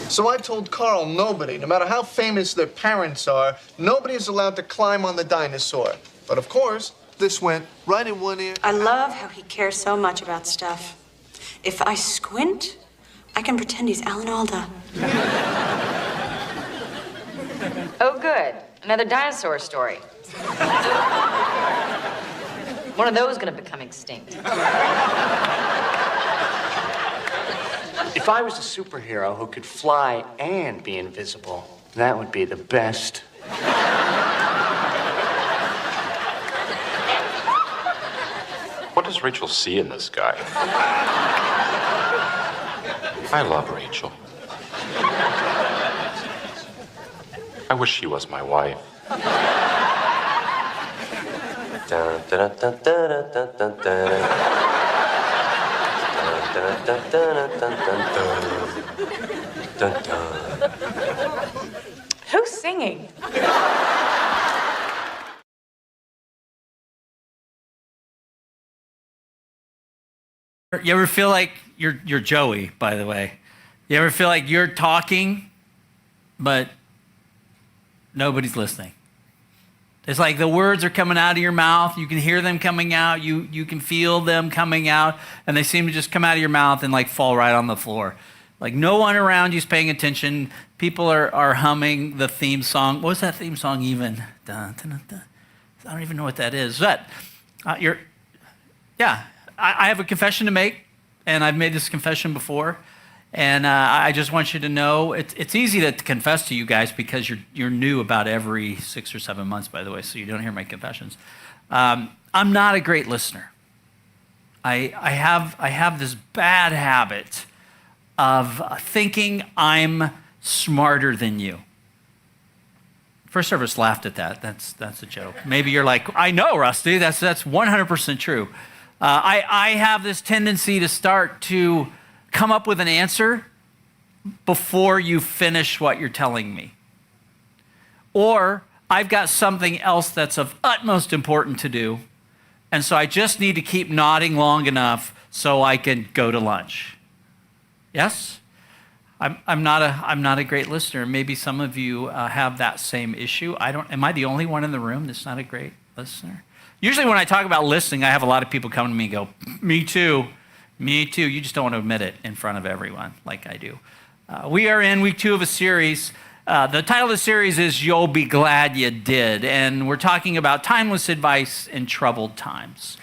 So I told Carl nobody, no matter how famous their parents are, nobody is allowed to climb on the dinosaur. But of course, this went right in one ear. I love how he cares so much about stuff. If I squint, I can pretend he's Alan Alda. Oh, good. Another dinosaur story. One of those gonna become extinct. If I was a superhero who could fly and be invisible, that would be the best. What does Rachel see in this guy? I love Rachel. I wish she was my wife. Dun, dun, dun, dun, dun, dun, dun. Dun, dun, dun, dun, dun, dun. Dun, dun. Who's singing? You ever feel like you're Joey, by the way? You ever feel like you're talking, but nobody's listening? It's like the words are coming out of your mouth. You can hear them coming out. You can feel them coming out, and they seem to just come out of your mouth and like fall right on the floor. Like no one around you's paying attention. People are humming the theme song. What's that theme song even? Dun, dun, dun, dun. I don't even know what that is. But I have a confession to make, and I've made this confession before, and I just want you to know it's easy to confess to you guys because you're new about every 6 or 7 months, by the way, so you don't hear my confessions. I'm not a great listener. I have this bad habit of thinking I'm smarter than you. First service laughed at that. That's a joke. Maybe you're like, I know, Rusty. That's 100% true. I have this tendency to start to come up with an answer before you finish what you're telling me. Or I've got something else that's of utmost importance to do, and so I just need to keep nodding long enough so I can go to lunch. Yes? I'm not a great listener. Maybe some of you have that same issue. Am I the only one in the room that's not a great listener? Usually when I talk about listening, I have a lot of people come to me and go, me too. You just don't want to admit it in front of everyone like I do. We are in week 2 of a series. The title of the series is You'll Be Glad You Did. And we're talking about timeless advice in troubled times.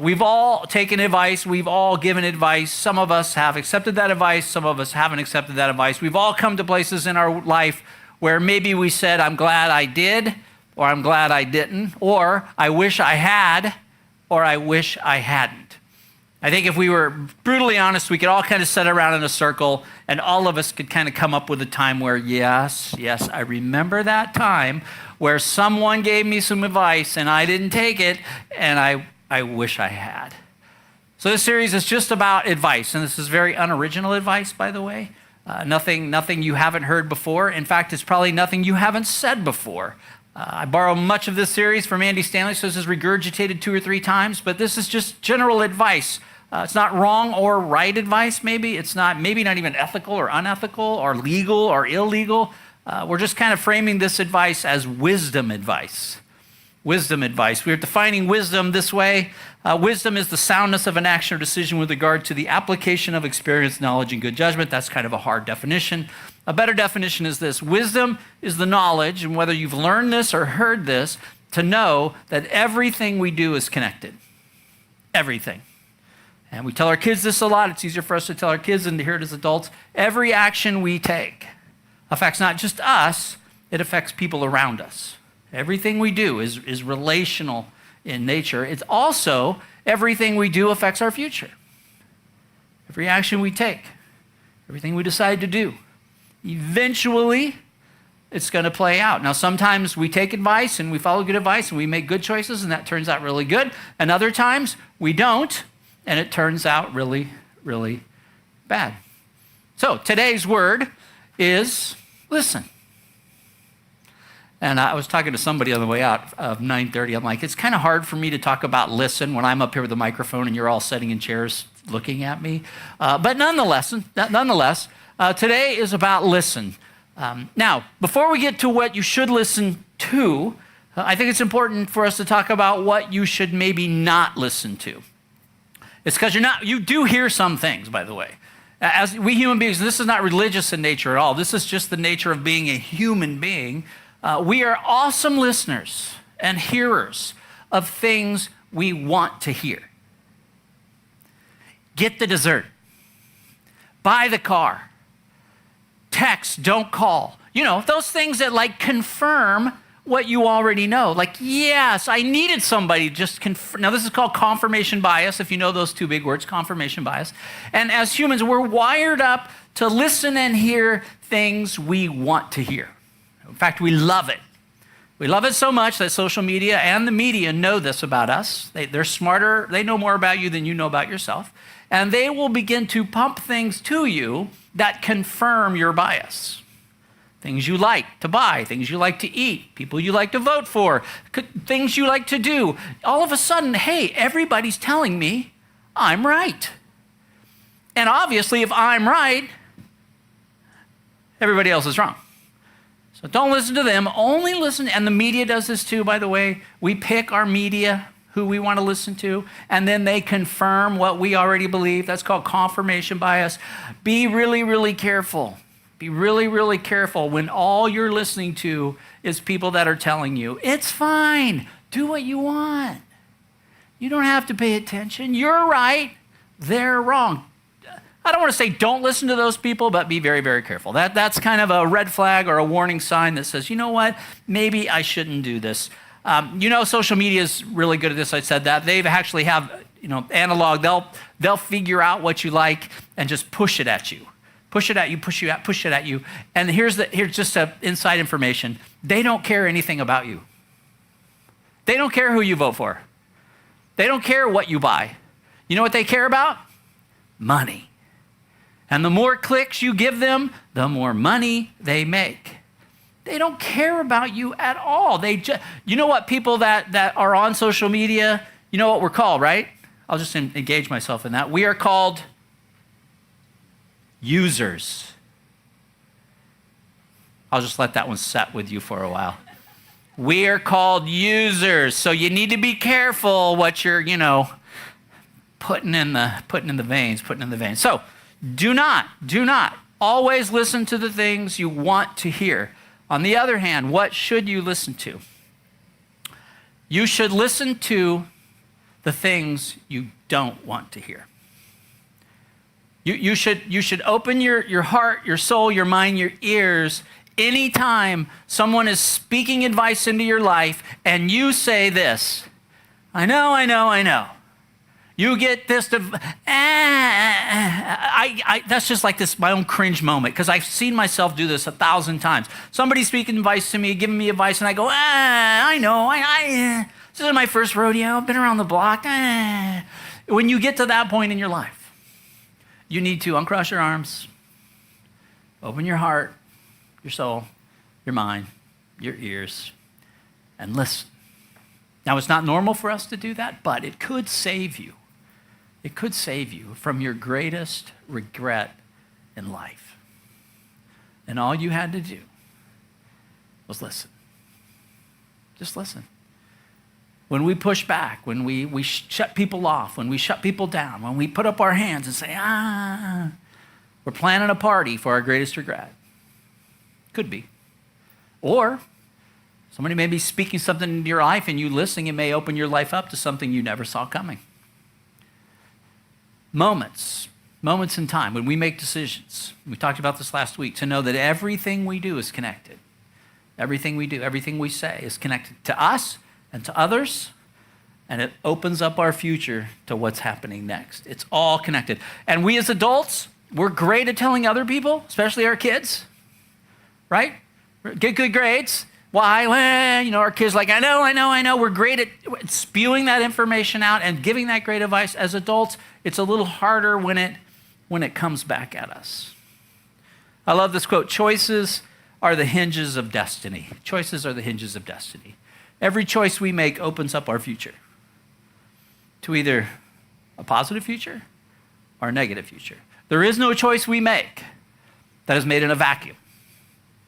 We've all taken advice. We've all given advice. Some of us have accepted that advice. Some of us haven't accepted that advice. We've all come to places in our life where maybe we said, I'm glad I did, or I'm glad I didn't, or I wish I had, or I wish I hadn't. I think if we were brutally honest, we could all kind of sit around in a circle and all of us could kind of come up with a time where, yes, I remember that time where someone gave me some advice and I didn't take it and I wish I had. So this series is just about advice, and this is very unoriginal advice, by the way. Nothing you haven't heard before. In fact, it's probably nothing you haven't said before. I borrow much of this series from Andy Stanley, so this is regurgitated 2 or 3 times, but this is just general advice. It's not wrong or right advice, maybe. It's not even ethical or unethical or legal or illegal. We're just kind of framing this advice as wisdom advice. Wisdom advice. We're defining wisdom this way. Wisdom is the soundness of an action or decision with regard to the application of experience, knowledge, and good judgment. That's kind of a hard definition. A better definition is this. Wisdom is the knowledge, and whether you've learned this or heard this, to know that everything we do is connected. Everything. And we tell our kids this a lot. It's easier for us to tell our kids than to hear it as adults. Every action we take affects not just us, it affects people around us. Everything we do is relational in nature. It's also everything we do affects our future. Every action we take, everything we decide to do, eventually it's going to play out. Now, sometimes we take advice and we follow good advice and we make good choices and that turns out really good. And other times we don't and it turns out really, really bad. So today's word is listen. And I was talking to somebody on the way out of 9:30. I'm like, it's kind of hard for me to talk about listen when I'm up here with the microphone and you're all sitting in chairs looking at me. But nonetheless, Today is about listen. Now, before we get to what you should listen to, I think it's important for us to talk about what you should maybe not listen to. It's because you do hear some things, by the way. As we human beings, this is not religious in nature at all. This is just the nature of being a human being. We are awesome listeners and hearers of things we want to hear. Get the dessert. Buy the car. Text, don't call. You know, those things that like confirm what you already know. Like, yes, I needed somebody to just confirm. Now, this is called confirmation bias, if you know those two big words, confirmation bias. And as humans, we're wired up to listen and hear things we want to hear. In fact, we love it. We love it so much that social media and the media know this about us. They're smarter. They know more about you than you know about yourself. And they will begin to pump things to you that confirm your bias. Things you like to buy, things you like to eat, people you like to vote for, things you like to do. All of a sudden, hey, everybody's telling me I'm right. And obviously, if I'm right, everybody else is wrong. So don't listen to them, only listen, and the media does this too, by the way. We pick our media, who we want to listen to, and then they confirm what we already believe. That's called confirmation bias. Be really, really careful. Be really, really careful when all you're listening to is people that are telling you, it's fine, do what you want. You don't have to pay attention. You're right, they're wrong. I don't want to say don't listen to those people, but be very, very careful. That's kind of a red flag or a warning sign that says, you know what, maybe I shouldn't do this. Social media is really good at this. I said that. They actually have, analog. They'll figure out what you like and just push it at you. Push it at you, push it at you. And here's just inside information. They don't care anything about you. They don't care who you vote for. They don't care what you buy. You know what they care about? Money. And the more clicks you give them, the more money they make. They don't care about you at all. You know what people that are on social media, you know what we're called, right? I'll just engage myself in that. We are called users. I'll just let that one set with you for a while. We are called users. So you need to be careful what you're, putting in the veins. So do not always listen to the things you want to hear. On the other hand, what should you listen to? You should listen to the things you don't want to hear. You should open your heart, your soul, your mind, your ears anytime someone is speaking advice into your life and you say this, I know. You get this, that's just like this, my own cringe moment, because I've seen myself do this 1,000 times. Somebody's speaking advice to me, giving me advice, and I go, I know, this is my first rodeo, I've been around the block. When you get to that point in your life, you need to uncross your arms, open your heart, your soul, your mind, your ears, and listen. Now, it's not normal for us to do that, but it could save you. It could save you from your greatest regret in life. And all you had to do was listen. Just listen. When we push back, when we shut people off, when we shut people down, when we put up our hands and say, we're planning a party for our greatest regret. Could be. Or somebody may be speaking something into your life and you listening, it may open your life up to something you never saw coming. Moments in time when we make decisions. We talked about this last week, to know that everything we do is connected. Everything we do, everything we say is connected to us and to others, and it opens up our future to what's happening next. It's all connected. And we as adults, we're great at telling other people, especially our kids, right? Get good grades. Why? Well, our kids like, I know. We're great at spewing that information out and giving that great advice. As adults, it's a little harder when it comes back at us. I love this quote, choices are the hinges of destiny. Choices are the hinges of destiny. Every choice we make opens up our future to either a positive future or a negative future. There is no choice we make that is made in a vacuum.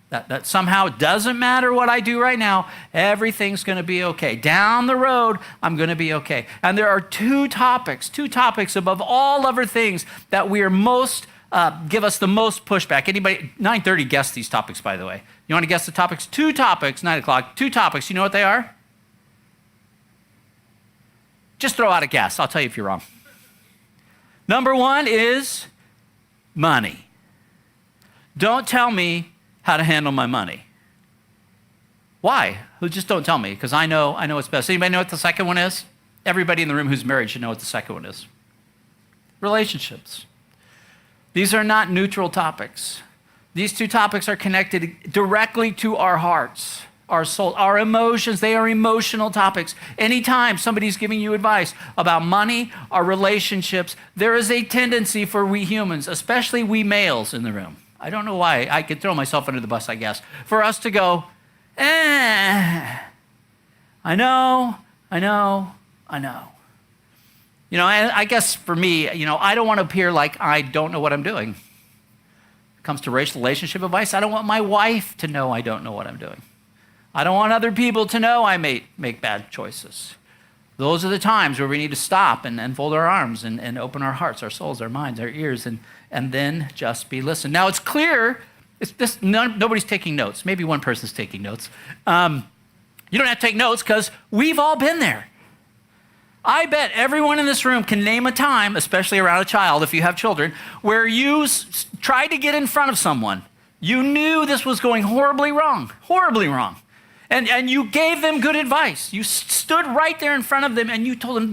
That somehow it doesn't matter what I do right now, everything's going to be okay. Down the road, I'm going to be okay. And there are two topics above all other things that we are most, give us the most pushback. Anybody, 9:30, guess these topics, by the way. You want to guess the topics? Two topics, 9 o'clock, two topics. You know what they are? Just throw out a guess. I'll tell you if you're wrong. Number one is money. Don't tell me how to handle my money. Why? Just don't tell me, because I know what's best. Anybody know what the second one is? Everybody in the room who's married should know what the second one is. Relationships. These are not neutral topics. These two topics are connected directly to our hearts, our soul, our emotions. They are emotional topics. Anytime somebody's giving you advice about money or relationships, there is a tendency for we humans, especially we males in the room, I don't know why, I could throw myself under the bus, I guess, for us to go, I know. You know, and I guess for me, I don't want to appear like I don't know what I'm doing. When it comes to relationship advice, I don't want my wife to know I don't know what I'm doing. I don't want other people to know I may make bad choices. Those are the times where we need to stop and fold our arms and open our hearts, our souls, our minds, our ears, and then just be listened. Now, it's clear, nobody's taking notes. Maybe one person's taking notes. You don't have to take notes because we've all been there. I bet everyone in this room can name a time, especially around a child, if you have children, where you tried to get in front of someone. You knew this was going horribly wrong. And you gave them good advice. You stood right there in front of them and you told them,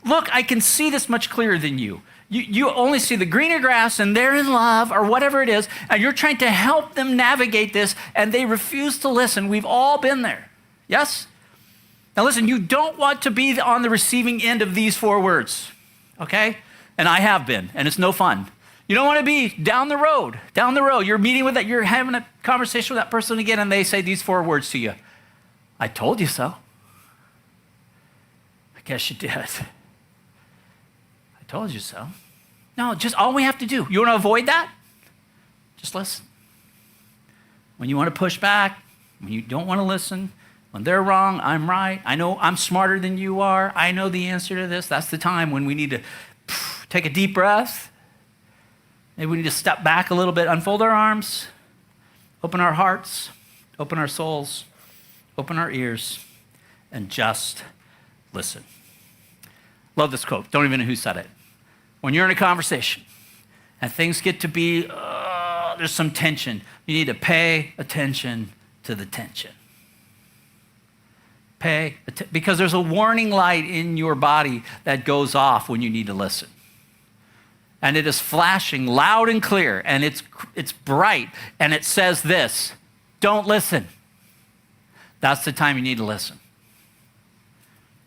look, I can see this much clearer than you. You only see the greener grass and they're in love or whatever it is, and you're trying to help them navigate this and they refuse to listen. We've all been there. Yes? Now listen, you don't want to be on the receiving end of these 4 words, okay? And I have been, and it's no fun. You don't want to be down the road. You're meeting with that, you're having a conversation with that person again, and they say these 4 words to you. I told you so. I guess you did. I told you so. No, just all we have to do. You want to avoid that? Just listen. When you want to push back, when you don't want to listen, when they're wrong, I'm right. I know I'm smarter than you are. I know the answer to this. That's the time when we need to take a deep breath. Maybe we need to step back a little bit, unfold our arms, open our hearts, open our souls, open our ears, and just listen. Love this quote. Don't even know who said it. When you're in a conversation and things get to be, there's some tension, you need to pay attention to the tension. Because there's a warning light in your body that goes off when you need to listen. And it is flashing loud and clear, and it's bright, and it says this: don't listen. That's the time you need to listen.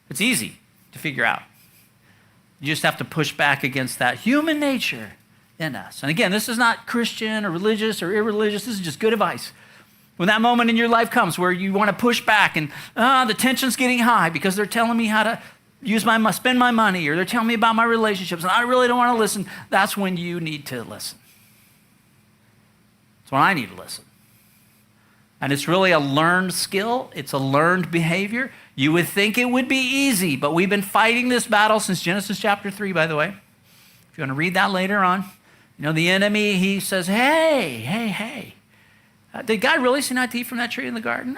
It's easy to figure out. You just have to push back against that human nature in us. And again, this is not Christian or religious or irreligious. This is just good advice. When that moment in your life comes where you want to push back and the tension's getting high because they're telling me how to spend my money, or they're telling me about my relationships and I really don't want to listen, that's when you need to listen. That's when I need to listen. And it's really a learned skill. It's a learned behavior. You would think it would be easy, but we've been fighting this battle since Genesis chapter 3, by the way. If you want to read that later on. The enemy, he says, hey. Did God really say not to eat from that tree in the garden?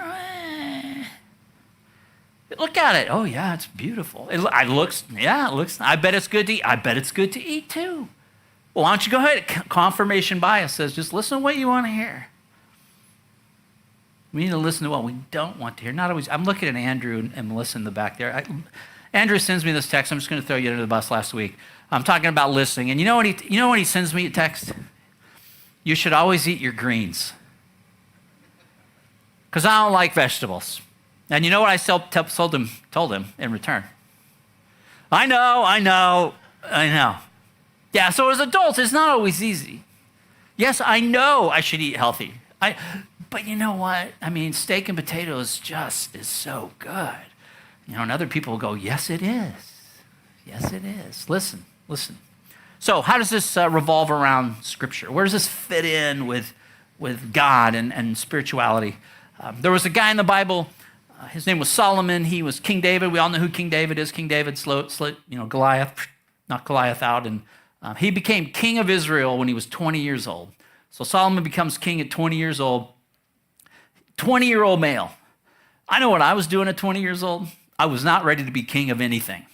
Look at it. Oh, yeah, it's beautiful. It looks, I bet it's good to eat. I bet it's good to eat too. Well, why don't you go ahead? Confirmation bias says just listen to what you want to hear. We need to listen to what we don't want to hear. Not always. I'm looking at Andrew and Melissa in the back there. Andrew sends me this text. I'm just going to throw you under the bus last week. I'm talking about listening. And you know what he sends me a text? You should always eat your greens. Because I don't like vegetables. And you know what I told him in return? I know. Yeah, so as adults, it's not always easy. Yes, I know I should eat healthy. But you know what? Steak and potatoes just is so good. And other people will go, yes, it is. Yes, it is. Listen. So how does this revolve around Scripture? Where does this fit in with God and spirituality? There was a guy in the Bible, his name was Solomon. He was King David. We all know who King David is. King David slit Goliath, knocked Goliath out. And he became king of Israel when he was 20 years old. So Solomon becomes king at 20 years old. 20-year-old male. I know what I was doing at 20 years old. I was not ready to be king of anything.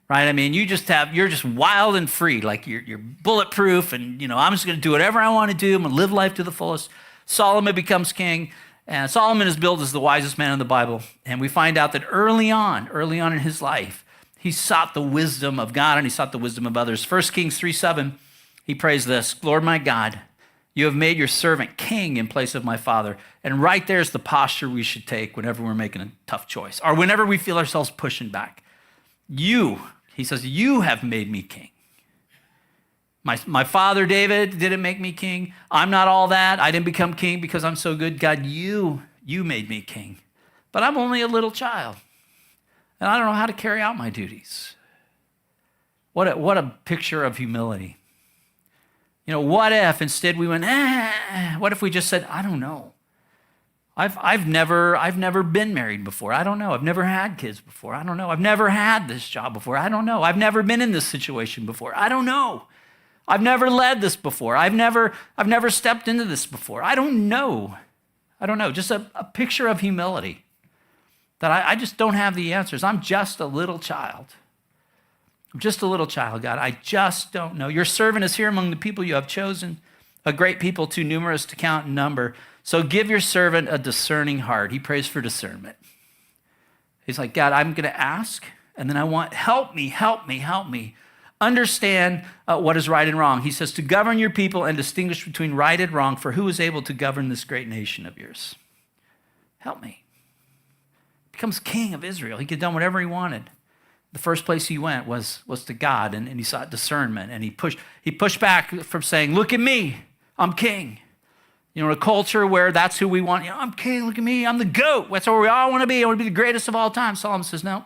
Right? I mean, you're just wild and free, like you're bulletproof, and I'm just going to do whatever I want to do. I'm going to live life to the fullest. Solomon becomes king, and Solomon is billed as the wisest man in the Bible. And we find out that early on in his life, he sought the wisdom of God and he sought the wisdom of others. 1 Kings 3:7, he prays this: Lord my God, you have made your servant king in place of my father. And right there's the posture we should take whenever we're making a tough choice or whenever we feel ourselves pushing back. He says, you have made me king. My father David didn't make me king. I'm not all that. I didn't become king because I'm so good. God, you made me king. But I'm only a little child. And I don't know how to carry out my duties. What a picture of humility. What if instead we went, what if we just said, I don't know. I've never been married before. I don't know. I've never had kids before. I don't know. I've never had this job before. I don't know. I've never been in this situation before. I don't know. I've never led this before. I've never stepped into this before. I don't know. Just a picture of humility that I just don't have the answers. I'm just a little child. I'm just a little child, God. I just don't know. Your servant is here among the people you have chosen, a great people too numerous to count in number. So give your servant a discerning heart. He prays for discernment. He's like, God, I'm going to ask, and then I want, help me. Understand what is right and wrong. He says, to govern your people and distinguish between right and wrong, for who is able to govern this great nation of yours? Help me. Becomes king of Israel. He could have done whatever he wanted. The first place he went was to God, and he sought discernment, and he pushed back from saying, look at me, I'm king. A culture where that's who we want. I'm king, look at me, I'm the GOAT. That's what we all want to be. I want to be the greatest of all time. Solomon says, no,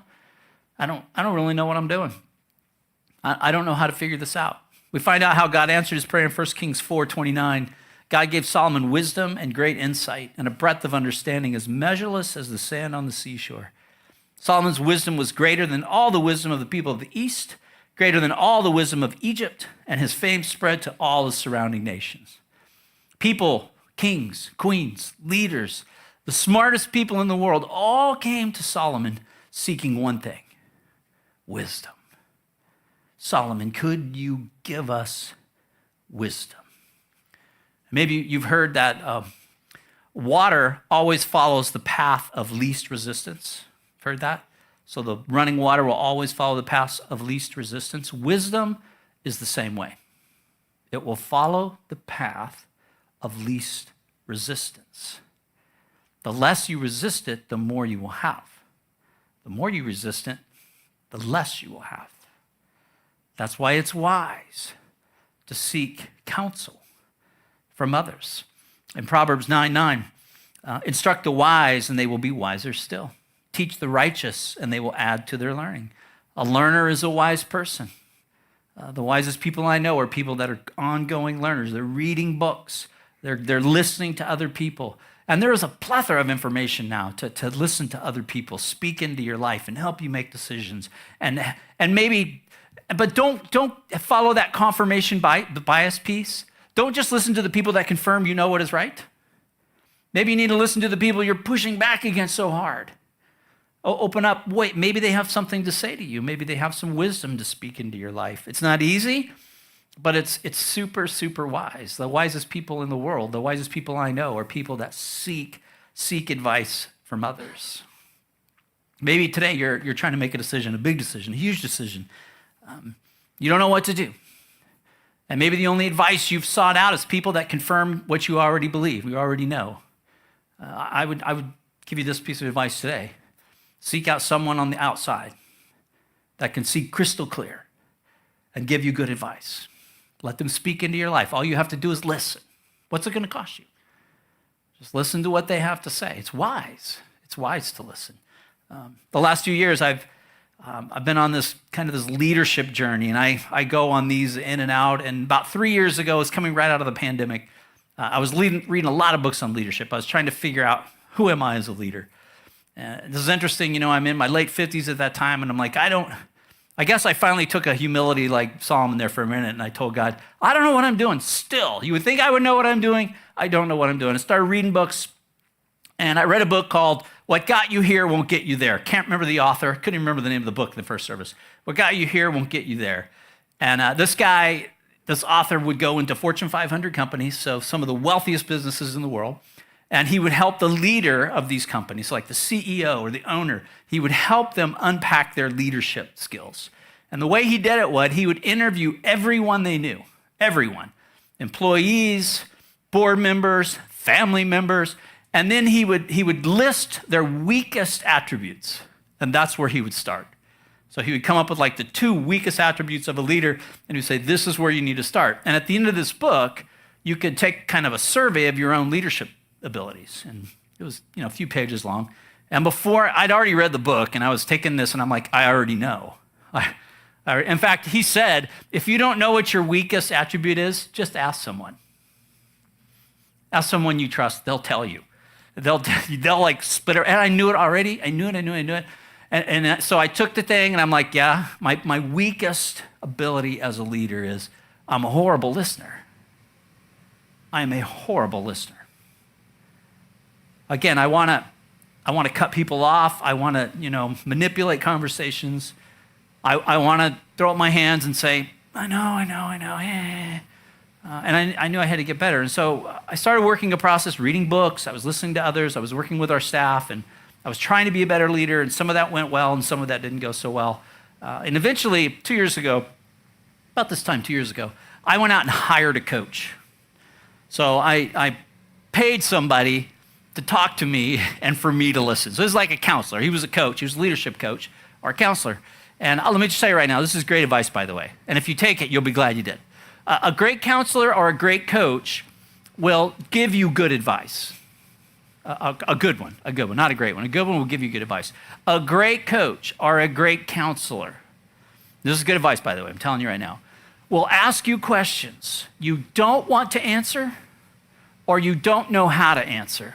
I don't really know what I'm doing. I don't know how to figure this out. We find out how God answered his prayer in 1 Kings 4:29. God gave Solomon wisdom and great insight and a breadth of understanding as measureless as the sand on the seashore. Solomon's wisdom was greater than all the wisdom of the people of the East, greater than all the wisdom of Egypt, and his fame spread to all the surrounding nations. People, kings, queens, leaders, the smartest people in the world all came to Solomon seeking one thing: wisdom. Solomon, could you give us wisdom? Maybe you've heard that water always follows the path of least resistance. Heard that? So the running water will always follow the path of least resistance. Wisdom is the same way. It will follow the path of least resistance. The less you resist it, the more you will have. The more you resist it, the less you will have. That's why it's wise to seek counsel from others. In Proverbs 9:9, instruct the wise and they will be wiser still. Teach the righteous and they will add to their learning. A learner is a wise person. The wisest people I know are people that are ongoing learners. They're reading books. They're listening to other people. And there is a plethora of information now to listen to other people, speak into your life and help you make decisions. And maybe, but don't follow that confirmation bias piece. Don't just listen to the people that confirm you know what is right. Maybe you need to listen to the people you're pushing back against so hard. Open up, wait, maybe they have something to say to you. Maybe they have some wisdom to speak into your life. It's not easy, but it's super, super wise. The wisest people in the world, the wisest people I know are people that seek advice from others. Maybe today you're trying to make a decision, a big decision, a huge decision. You don't know what to do. And maybe the only advice you've sought out is people that confirm what you already believe, you already know. I would give you this piece of advice today. Seek out someone on the outside that can see crystal clear and give you good advice. Let them speak into your life. All you have to do is listen. What's it going to cost you? Just listen to what they have to say. It's wise. It's wise to listen. The last few years, I've I've been on this leadership journey, and I go on these in and out. And about 3 years ago, it was coming right out of the pandemic. I was reading a lot of books on leadership. I was trying to figure out, who am I as a leader? This is interesting. I'm in my late 50s at that time, and I'm like, I guess I finally took a humility like Solomon there for a minute, and I told God, I don't know what I'm doing still. You would think I would know what I'm doing. I don't know what I'm doing. I started reading books, and I read a book called What Got You Here Won't Get You There. Can't remember the author. Couldn't even remember the name of the book in the first service. What Got You Here Won't Get You There. And this author would go into Fortune 500 companies, so some of the wealthiest businesses in the world, and he would help the leader of these companies, like the CEO or the owner, he would help them unpack their leadership skills. And the way he did it he would interview everyone they knew, everyone, employees, board members, family members, and then he would list their weakest attributes, and that's where he would start. So he would come up with like the 2 weakest attributes of a leader, and he would say, this is where you need to start. And at the end of this book, you could take kind of a survey of your own leadership abilities. And it was, a few pages long. And before, I'd already read the book, and I was taking this, and I'm like, I already know. In fact, he said, if you don't know what your weakest attribute is, just ask someone. Ask someone you trust. They'll tell you. They'll like split it. And I knew it already. I knew it. And so I took the thing, and I'm like, yeah, my weakest ability as a leader is I'm a horrible listener. I am a horrible listener. Again, I want to cut people off. I want to, manipulate conversations. I want to throw up my hands and say, I know. And I knew I had to get better. And so I started working a process, reading books. I was listening to others. I was working with our staff, and I was trying to be a better leader. And some of that went well, and some of that didn't go so well. And eventually, 2 years ago, about this time 2 years ago, I went out and hired a coach. So I paid somebody to talk to me and for me to listen. So it was like a counselor. He was a coach. He was a leadership coach or a counselor. And let me just say right now, this is great advice, by the way. And if you take it, you'll be glad you did. A great counselor or a great coach will give you good advice. A good one, not a great one. A good one will give you good advice. A great coach or a great counselor, this is good advice, by the way, I'm telling you right now, will ask you questions you don't want to answer or you don't know how to answer.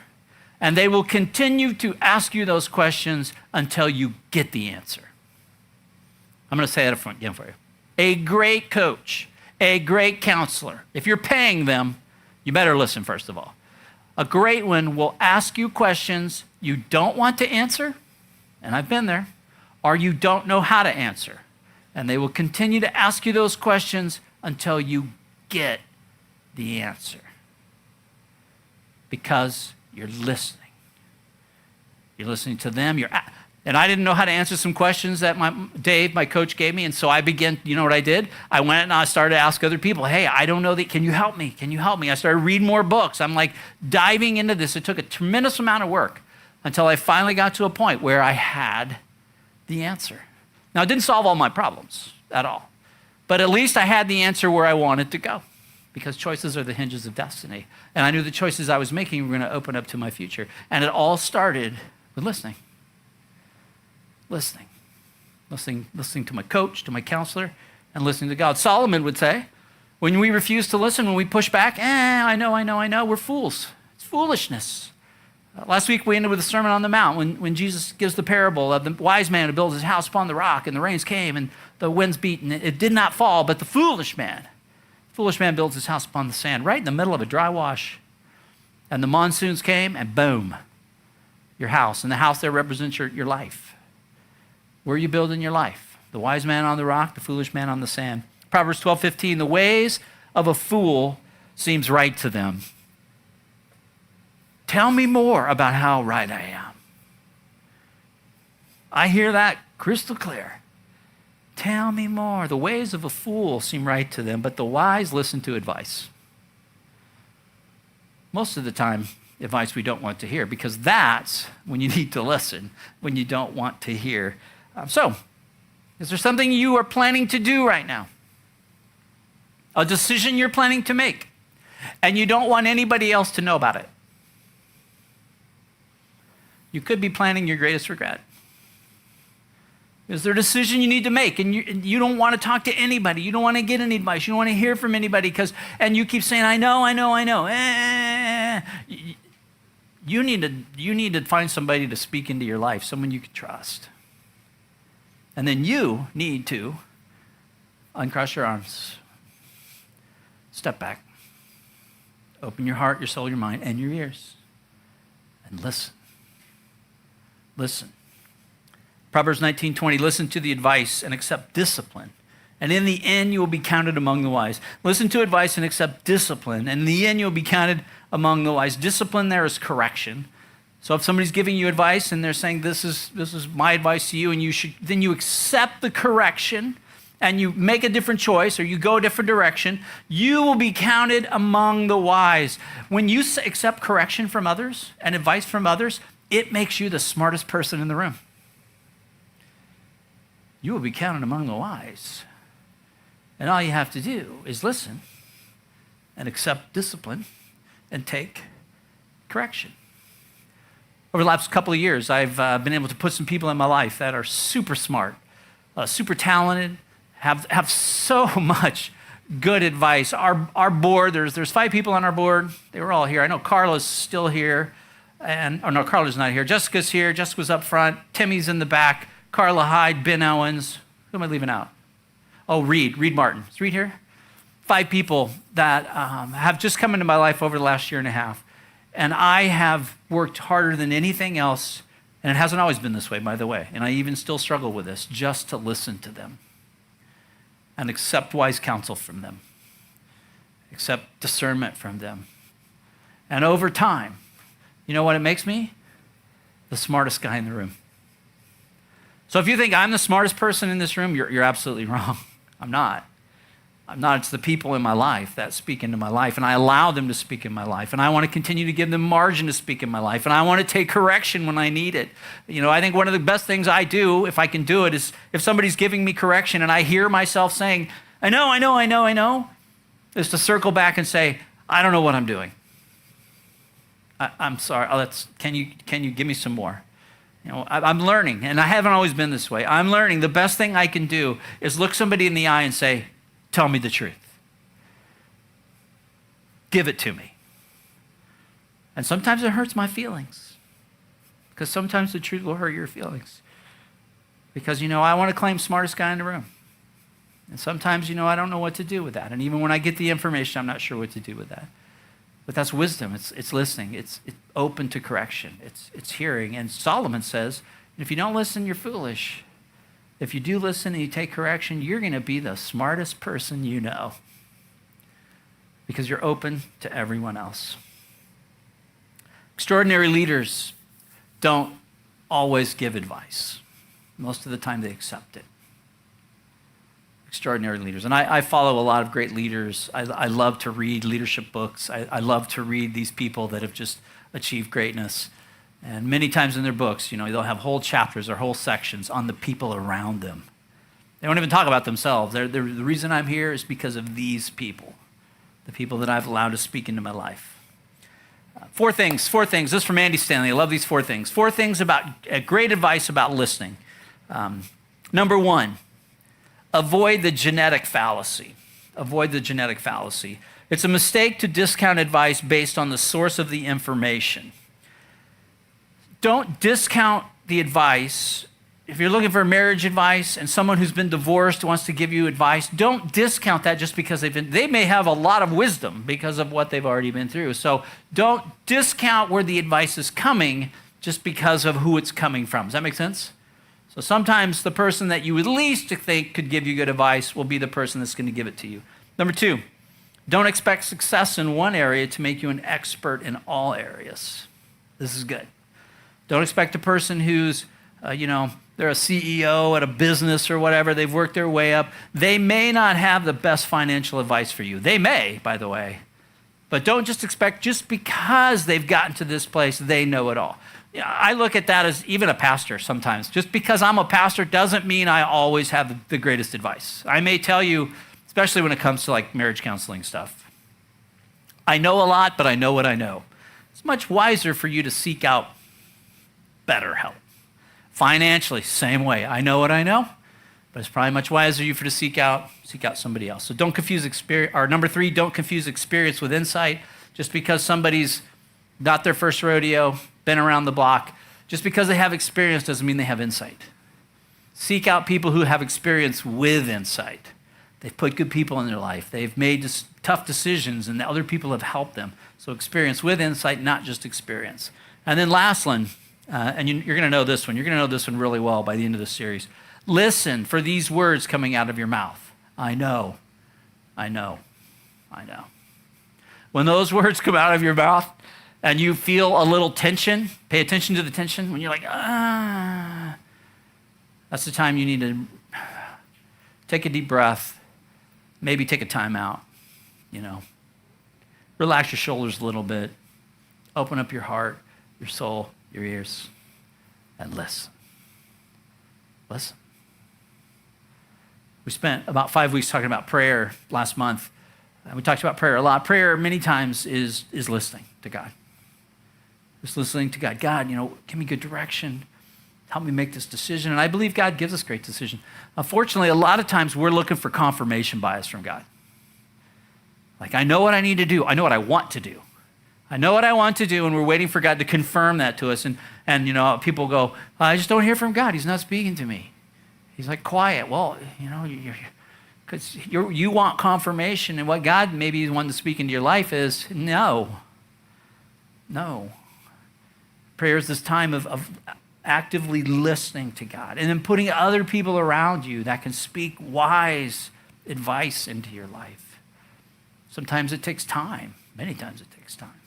And they will continue to ask you those questions until you get the answer. I'm going to say that again for you. A great coach, a great counselor, if you're paying them, you better listen first of all. A great one will ask you questions you don't want to answer, and I've been there, or you don't know how to answer. And they will continue to ask you those questions until you get the answer. Because you're listening. You're listening to them. And I didn't know how to answer some questions that Dave, my coach, gave me. And so I began, you know what I did? I went and I started to ask other people, hey, I don't know that. Can you help me? Can you help me? I started reading more books. I'm like diving into this. It took a tremendous amount of work until I finally got to a point where I had the answer. Now, it didn't solve all my problems at all. But at least I had the answer where I wanted to go. Because choices are the hinges of destiny. And I knew the choices I was making were going to open up to my future. And it all started with listening. Listening to my coach, to my counselor, and listening to God. Solomon would say, when we refuse to listen, when we push back, I know, we're fools. It's foolishness. Last week we ended with the Sermon on the Mount when Jesus gives the parable of the wise man who builds his house upon the rock, and the rains came and the winds beat, and it did not fall, but the foolish man builds his house upon the sand, right in the middle of a dry wash. And the monsoons came, and boom, your house. And the house there represents your life. Where are you building your life? The wise man on the rock, the foolish man on the sand. Proverbs 12:15, the ways of a fool seems right to them. Tell me more about how right I am. I hear that crystal clear. Tell me more. The ways of a fool seem right to them, but the wise listen to advice. Most of the time, advice we don't want to hear, because that's when you need to listen, when you don't want to hear. So, is there something you are planning to do right now? A decision you're planning to make, and you don't want anybody else to know about it? You could be planning your greatest regret. Is there a decision you need to make and you don't want to talk to anybody? You don't want to get any advice. You don't want to hear from anybody and you keep saying, I know. You need to find somebody to speak into your life, someone you can trust. And then you need to uncross your arms, step back, open your heart, your soul, your mind, and your ears, and listen. Listen. Proverbs 19:20, listen to the advice and accept discipline. And in the end, you will be counted among the wise. Listen to advice and accept discipline. And in the end, you'll be counted among the wise. Discipline there is correction. So if somebody's giving you advice and they're saying, this is my advice to you, and then you accept the correction and you make a different choice or you go a different direction, you will be counted among the wise. When you accept correction from others and advice from others, it makes you the smartest person in the room. You will be counted among the wise. And all you have to do is listen and accept discipline and take correction. Over the last couple of years, I've been able to put some people in my life that are super smart, super talented, have so much good advice. Our board, there's 5 people on our board. They were all here. I know Carla's still here. Carla's not here. Jessica's here. Jessica's up front. Timmy's in the back. Carla Hyde, Ben Owens. Who am I leaving out? Oh, Reed Martin. Is Reed here? 5 people that have just come into my life over the last year and a half. And I have worked harder than anything else, and it hasn't always been this way, by the way, and I even still struggle with this, just to listen to them and accept wise counsel from them, accept discernment from them. And over time, you know what it makes me? The smartest guy in the room. So if you think I'm the smartest person in this room, you're absolutely wrong. I'm not. It's the people in my life that speak into my life, and I allow them to speak in my life, and I want to continue to give them margin to speak in my life, and I want to take correction when I need it. You know, I think one of the best things I do, if I can do it, is if somebody's giving me correction and I hear myself saying, I know, is to circle back and say, I don't know what I'm doing. I'm sorry. Can you give me some more? You know, I'm learning, and I haven't always been this way. I'm learning. The best thing I can do is look somebody in the eye and say, tell me the truth. Give it to me. And sometimes it hurts my feelings, because sometimes the truth will hurt your feelings. Because, I want to claim smartest guy in the room. And sometimes, I don't know what to do with that. And even when I get the information, I'm not sure what to do with that. But that's wisdom. It's listening. It's open to correction. It's hearing. And Solomon says, if you don't listen, you're foolish. If you do listen and you take correction, you're going to be the smartest person you know, because you're open to everyone else. Extraordinary leaders don't always give advice. Most of the time they accept it. Extraordinary leaders. And I follow a lot of great leaders. I love to read leadership books. I love to read these people that have just achieved greatness. And many times in their books, they'll have whole chapters or whole sections on the people around them. They don't even talk about themselves. The reason I'm here is because of these people, the people that I've allowed to speak into my life. 4 things. This is from Andy Stanley. I love these 4 things. 4 things about great advice about listening. Number 1, avoid the genetic fallacy. Avoid the genetic fallacy. It's a mistake to discount advice based on the source of the information. Don't discount the advice. If you're looking for marriage advice and someone who's been divorced wants to give you advice, don't discount that just because they may have a lot of wisdom because of what they've already been through. So don't discount where the advice is coming just because of who it's coming from. Does that make sense? So sometimes the person that you would least think could give you good advice will be the person that's going to give it to you. Number 2, don't expect success in one area to make you an expert in all areas. This is good. Don't expect a person who's, they're a CEO at a business or whatever, they've worked their way up. They may not have the best financial advice for you. They may, by the way. But don't just expect just because they've gotten to this place, they know it all. I look at that as even a pastor sometimes. Just because I'm a pastor doesn't mean I always have the greatest advice. I may tell you, especially when it comes to like marriage counseling stuff, I know a lot, but I know what I know. It's much wiser for you to seek out better help Financially, same way. I know what I know, but it's probably much wiser for you to seek out somebody else. So don't confuse experience, or number 3, don't confuse experience with insight. Just because somebody's not their first rodeo, been around the block, just because they have experience doesn't mean they have insight. Seek out people who have experience with insight. They've put good people in their life. They've made tough decisions, and the other people have helped them. So experience with insight, not just experience. And then last one, and you're going to know this one. You're going to know this one really well by the end of the series. Listen for these words coming out of your mouth. I know, I know, I know. When those words come out of your mouth and you feel a little tension, pay attention to the tension. When you're like, that's the time you need to take a deep breath, maybe take a time out, Relax your shoulders a little bit. Open up your heart, your soul, your ears, and listen. Listen. We spent about 5 weeks talking about prayer last month. We talked about prayer a lot. Prayer many times is listening to God. Just listening to God. God, give me good direction. Help me make this decision. And I believe God gives us great decision. Unfortunately, a lot of times we're looking for confirmation bias from God. Like, I know what I need to do. I know what I want to do. I know what I want to do, and we're waiting for God to confirm that to us. And people go, I just don't hear from God. He's not speaking to me. He's like quiet. Well, because you want confirmation, and what God maybe is wanting to speak into your life is no. Prayer is this time of actively listening to God, and then putting other people around you that can speak wise advice into your life. Sometimes it takes time. Many times it takes time.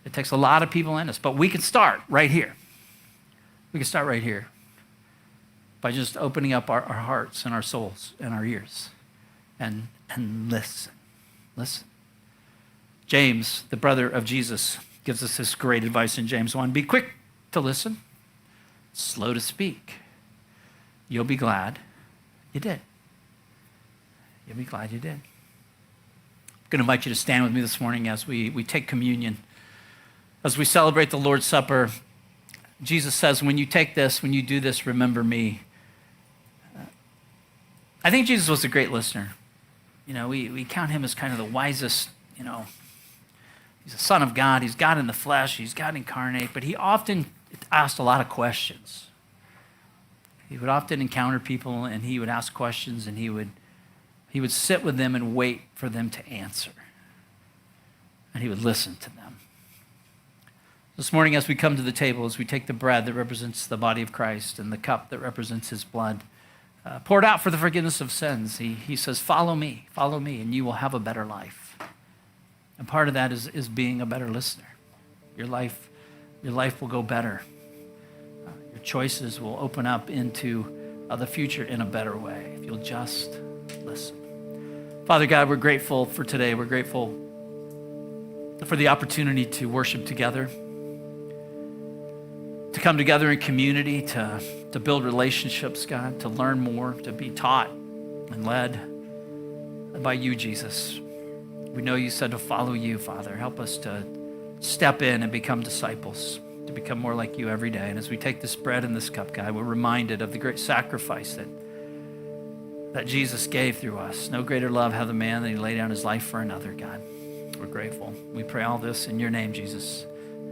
It takes a lot of people in us, but we can start right here. We can start right here by just opening up our hearts and our souls and our ears and listen. Listen. James, the brother of Jesus, gives us this great advice in James 1. Be quick to listen, slow to speak. You'll be glad you did. You'll be glad you did. I'm going to invite you to stand with me this morning as we take communion. As we celebrate the Lord's Supper, Jesus says, when you take this, when you do this, remember me. I think Jesus was a great listener. We count him as kind of the wisest, he's the Son of God. He's God in the flesh. He's God incarnate. But he often asked a lot of questions. He would often encounter people, and he would ask questions, and he would sit with them and wait for them to answer. And he would listen to them. This morning, as we come to the table, as we take the bread that represents the body of Christ and the cup that represents his blood, poured out for the forgiveness of sins, he says, follow me, and you will have a better life. And part of that is being a better listener. Your life will go better. Your choices will open up into the future in a better way if you'll just listen. Father God, we're grateful for today. We're grateful for the opportunity to worship together, to come together in community, to build relationships, God, to learn more, to be taught and led by you, Jesus. We know you said to follow you, Father. Help us to step in and become disciples, to become more like you every day. And as we take this bread and this cup, God, we're reminded of the great sacrifice that Jesus gave through us. No greater love hath a man than he laid down his life for another, God. We're grateful. We pray all this in your name, Jesus.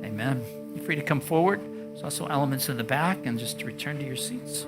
Amen. You're free to come forward. There's also elements in the back, and just to return to your seats.